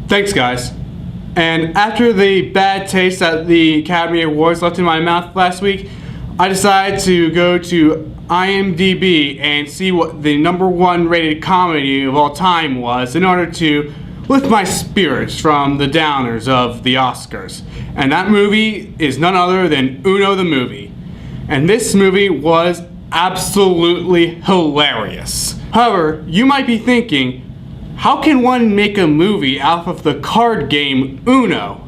Thanks, guys. And after the bad taste that the Academy Awards left in my mouth last week, I decided to go to IMDb and see what the #1 rated comedy of all time was in order to lift my spirits from the downers of the Oscars. And that movie is none other than Uno the movie. And this movie was absolutely hilarious. However, you might be thinking, how can one make a movie out of the card game Uno?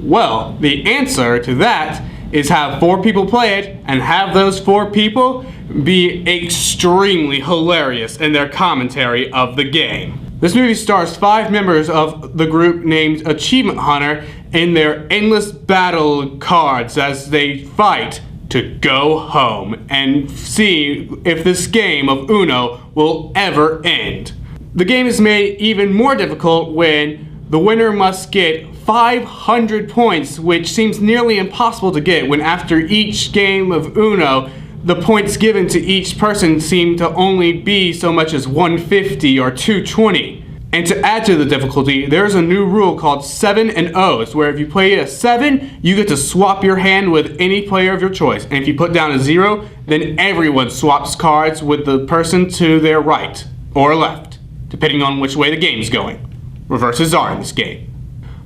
Well, the answer to that is have 4 people play it and have those 4 people be extremely hilarious in their commentary of the game. This movie stars 5 members of the group named Achievement Hunter in their endless battle cards as they fight to go home and see if this game of Uno will ever end. The game is made even more difficult when the winner must get 500 points, which seems nearly impossible to get when after each game of Uno, the points given to each person seem to only be so much as 150 or 220. And to add to the difficulty, there's a new rule called 7 and O's, where if you play a 7, you get to swap your hand with any player of your choice. And if you put down a 0, then everyone swaps cards with the person to their right or left, depending on which way the game's going. Reverses are in this game.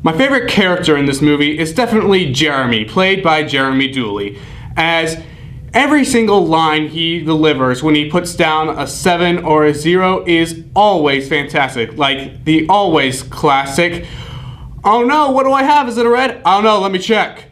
My favorite character in this movie is definitely Jeremy, played by Jeremy Dooley, as every single line he delivers when he puts down a 7 or a 0 is always fantastic. Like the always classic, "Oh no, what do I have? Is it a red? I don't know, let me check."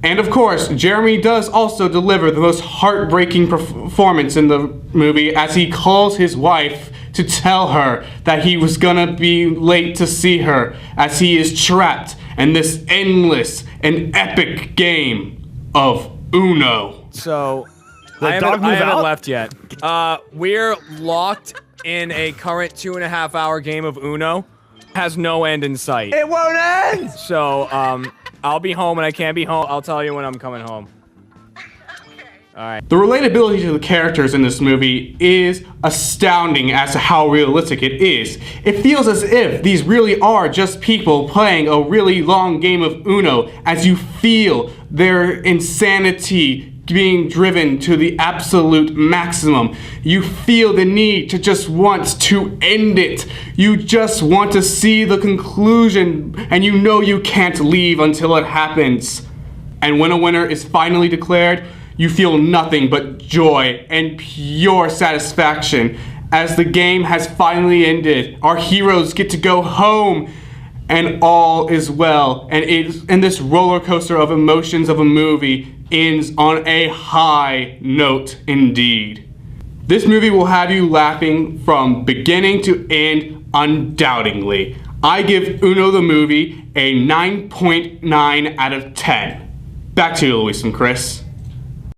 And of course, Jeremy does also deliver the most heartbreaking performance in the movie as he calls his wife to tell her that he was gonna be late to see her as he is trapped in this endless and epic game of Uno. So, I haven't left yet. We're locked in a current 2.5 hour game of Uno. Has no end in sight. It won't end! So, I'll be home and I can't be home. I'll tell you when I'm coming home. Alright. The relatability to the characters in this movie is astounding as to how realistic it is. It feels as if these really are just people playing a really long game of Uno as you feel their insanity being driven to the absolute maximum. You feel the need to just want to end it. You just want to see the conclusion and you know you can't leave until it happens. And when a winner is finally declared, you feel nothing but joy and pure satisfaction as the game has finally ended. Our heroes get to go home and all is well. And this roller coaster of emotions of a movie ends on a high note indeed. This movie will have you laughing from beginning to end undoubtedly. I give Uno the movie a 9.9 out of 10. Back to you, Luis and Chris.